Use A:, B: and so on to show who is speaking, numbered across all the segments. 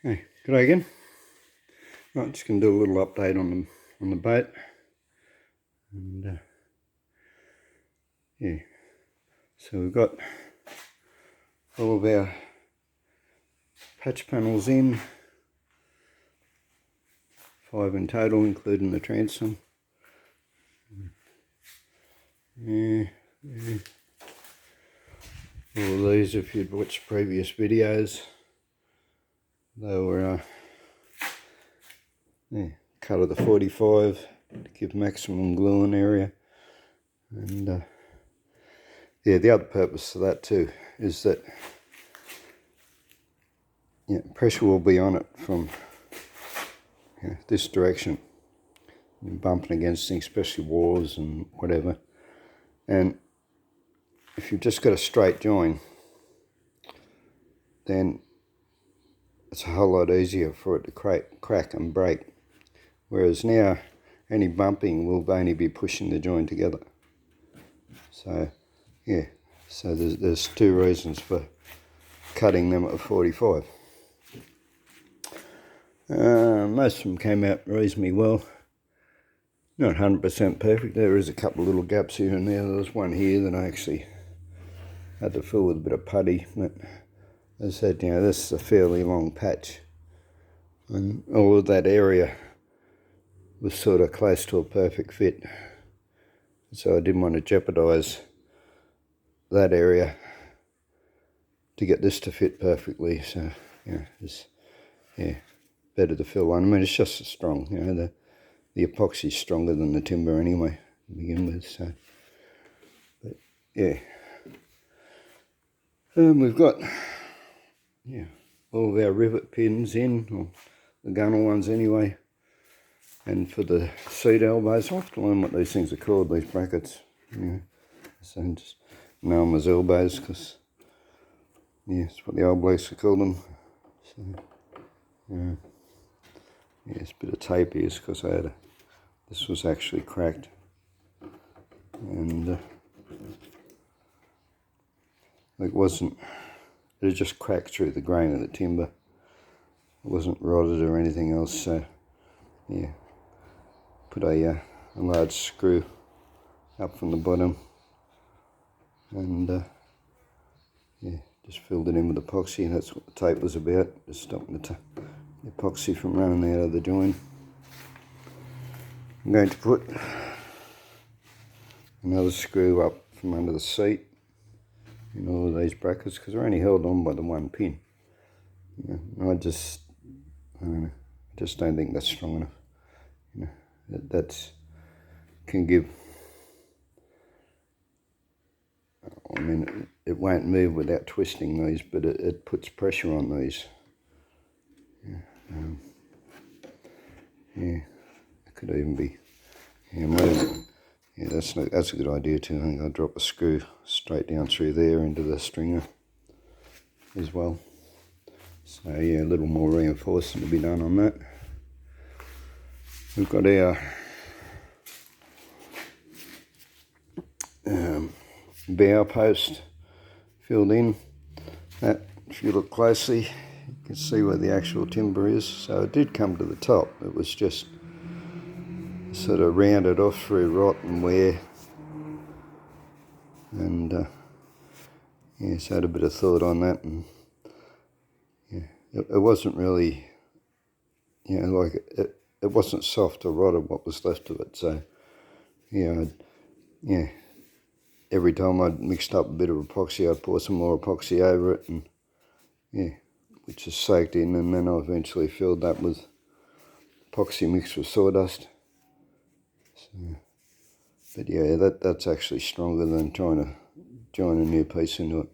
A: Hey, g'day again. Right, just going to do a little update on the boat, and yeah. So we've got all of our patch panels in, 5 in total, including the transom. Yeah. All of these, if you'd watched previous videos, they were cut of the 45 to give maximum gluing area, and yeah, the other purpose of that too is that pressure will be on it from this direction. You're bumping against things, especially walls and whatever. And if you've just got a straight join, then it's a whole lot easier for it to crack and break. Whereas now, any bumping will only be pushing the join together. So, yeah, so there's 2 reasons for cutting them at 45. Most of them came out reasonably well. Not 100% perfect. There is a couple of little gaps here and there. There was one here that I actually had to fill with a bit of putty, but as I said, this is a fairly long patch, and all of that area was sort of close to a perfect fit, so I didn't want to jeopardise that area to get this to fit perfectly. So it's better to fill one. I mean, it's just as strong, the epoxy's stronger than the timber anyway to begin with. So, but yeah, we've got all of our rivet pins in, or the gunner ones anyway. And for the seat elbows, I have to learn what these things are called, these brackets. So just know them as elbows, because it's what the old blokes would call them. So it's a bit of tape here, because this was actually cracked, and it just cracked through the grain of the timber. It wasn't rotted or anything else. So put a large screw up from the bottom, and just filled it in with epoxy. That's what the tape was about, just stopping the epoxy from running out of the join. I'm going to put another screw up from under the seat in all of these brackets, because they're only held on by the one pin. I just don't think that's strong enough. That can give, I mean, it won't move without twisting these, but it puts pressure on these. It could even be moving. That's a good idea too. I think I'll drop a screw straight down through there into the stringer as well. So a little more reinforcing to be done on that. We've got our bow post filled in. That, if you look closely, you can see where the actual timber is. So it did come to the top. It was just sort of rounded off through rot and wear, and so I had a bit of thought on that, and it wasn't really, like it wasn't soft or rotted what was left of it. So every time I'd mixed up a bit of epoxy, I'd pour some more epoxy over it, and which is soaked in, and then I eventually filled that with epoxy mixed with sawdust. So, but that's actually stronger than trying to join a new piece into it.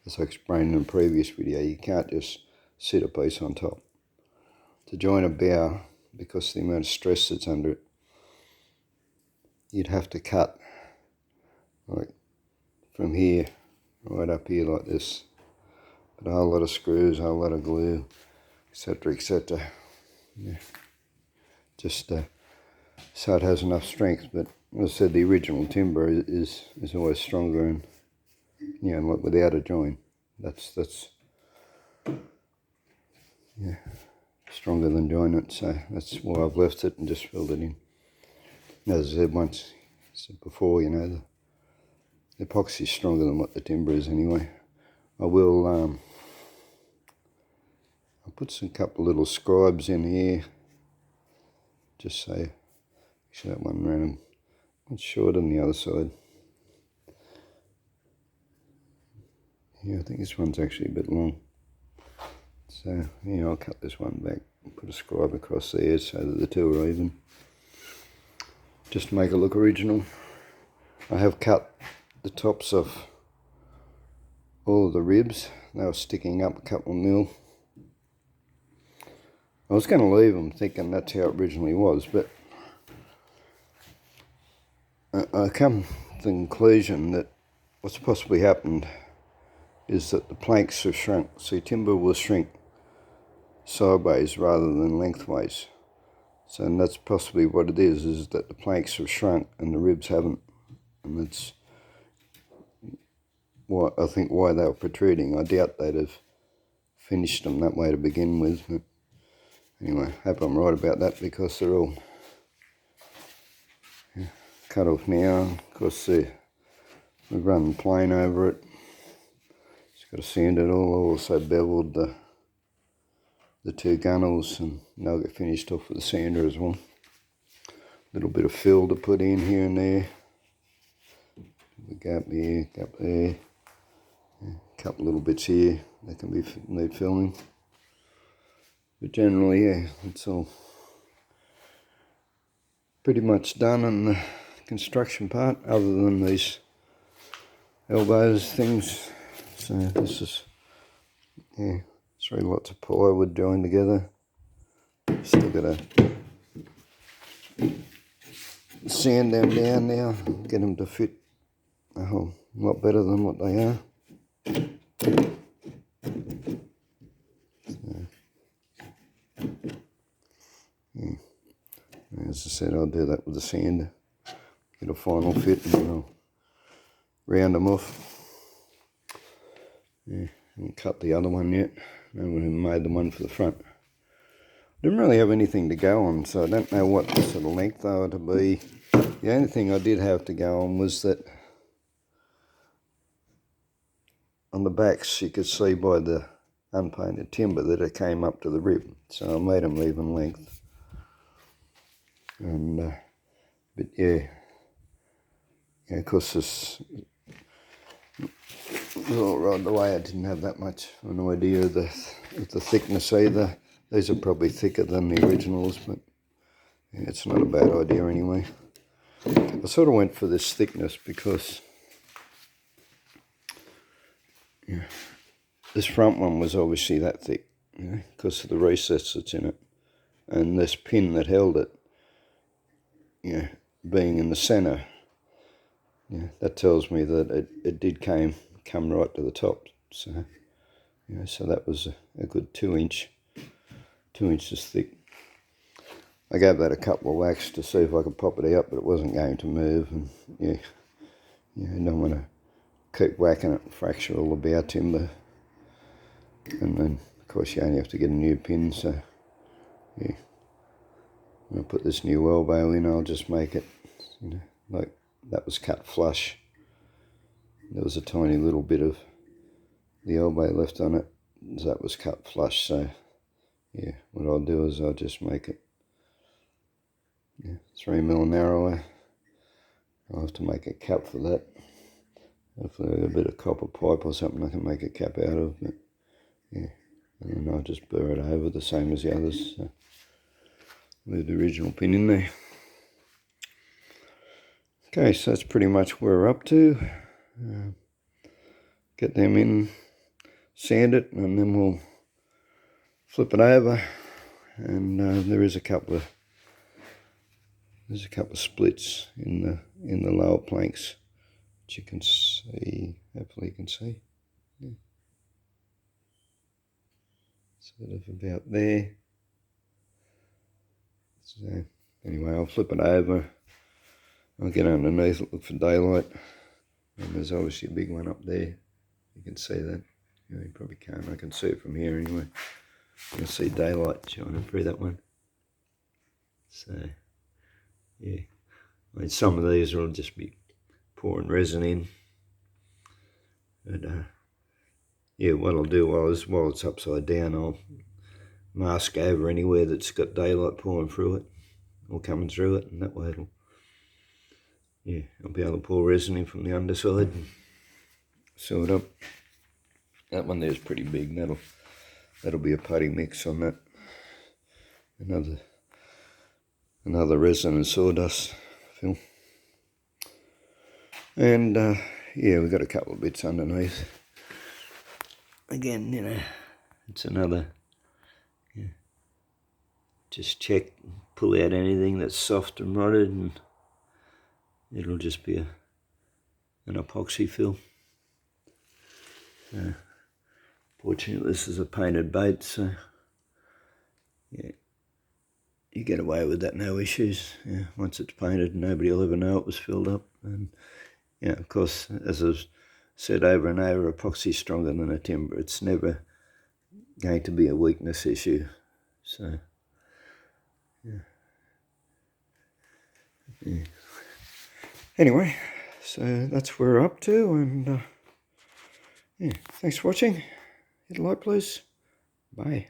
A: As I explained in a previous video, you can't just sit a piece on top. To join a bow, because of the amount of stress that's under it, you'd have to cut like from here right up here like this. But a whole lot of screws, a whole lot of glue, etc., etc. Just so it has enough strength. But as I said, the original timber is always stronger, and like without a join. That's yeah, stronger than joint, so that's why I've left it and just filled it in. As I said before, you know, the epoxy is stronger than what the timber is anyway. I will I'll put some couple little scribes in here, just so, actually that one ran much shorter than the other side. Yeah, I think this one's actually a bit long. So, yeah, I'll cut this one back and put a scribe across there so that the two are even, just to make it look original. I have cut the tops off all of the ribs. They were sticking up a couple of mil. I was going to leave them thinking that's how it originally was, but I come to the conclusion that what's possibly happened is that the planks have shrunk. See, timber will shrink sideways rather than lengthways. So that's possibly what it is that the planks have shrunk and the ribs haven't. And that's what I think why they were protruding. I doubt they'd have finished them that way to begin with. But anyway, I hope I'm right about that, because they're all cut off now. Of course, we've run the plane over it. Just got to sand it all. I also beveled the two gunnels, and they'll get finished off with the sander as well. Little bit of fill to put in here and there. The gap here, gap there. A couple little bits here that can need filling. But generally, yeah, it's all pretty much done on the construction part, other than these elbows things. So this is, yeah, 3 lots of plywood joined together. Still got to sand them down now, get them to fit a whole lot better than what they are. So, yeah. As I said, I'll do that with the sander, get a final fit, and then I'll round them off. Yeah, I haven't cut the other one yet. I haven't made the one for the front. Didn't really have anything to go on, so I don't know what sort of length they were to be. The only thing I did have to go on was that on the backs you could see by the unpainted timber that it came up to the rib, so I made them even length. And but yeah, of course this was all right the way. I didn't have that much of an idea of the thickness either. These are probably thicker than the originals, but yeah, it's not a bad idea anyway. I sort of went for this thickness because this front one was obviously that thick, because of the recess that's in it, and this pin that held it, being in the centre, that tells me that it did come right to the top. So, so that was a good 2 inches thick. I gave that a couple of whacks to see if I could pop it out, but it wasn't going to move. And you don't want to keep whacking it and fracture all the bow timber. And then, of course, you only have to get a new pin. So, yeah, when I put this new elbow in, I'll just make it, like that was cut flush. There was a tiny little bit of the elbow left on it, so that was cut flush. So, yeah, what I'll do is I'll just make it 3mm narrower. I'll have to make a cap for that. Hopefully a bit of copper pipe or something I can make a cap out of. But yeah, and then I'll just burr it over the same as the others. So leave the original pin in there. Okay, so that's pretty much where we're up to. Get them in, sand it, and then we'll flip it over. And there's a couple of splits in the lower planks, which you can see. Hopefully you can see. Yeah. Sort of about there. So anyway, I'll flip it over. I'll get underneath it, look for daylight. And there's obviously a big one up there. You can see that. You probably can't. I can see it from here anyway. You'll see daylight shining through that one. So, yeah. I mean, some of these will just be pouring resin in. But, yeah, what I'll do while it's upside down, I'll mask over anywhere that's got daylight pouring through it or coming through it, and that way I'll be able to pour resin in from the underside and sew it up. That one there's pretty big. That'll be a putty mix on that. Another resin and sawdust fill. And yeah, we've got a couple of bits underneath. Again, it's another. Just check, pull out anything that's soft and rotted, and it'll just be an epoxy fill. Fortunately, this is a painted bait, so yeah, you get away with that, no issues. Yeah, once it's painted, nobody will ever know it was filled up. And yeah, of course, as I've said over and over, epoxy's stronger than a timber. It's never going to be a weakness issue. So yeah. Anyway, so that's where we're up to, and yeah, thanks for watching. Hit a like, please. Bye.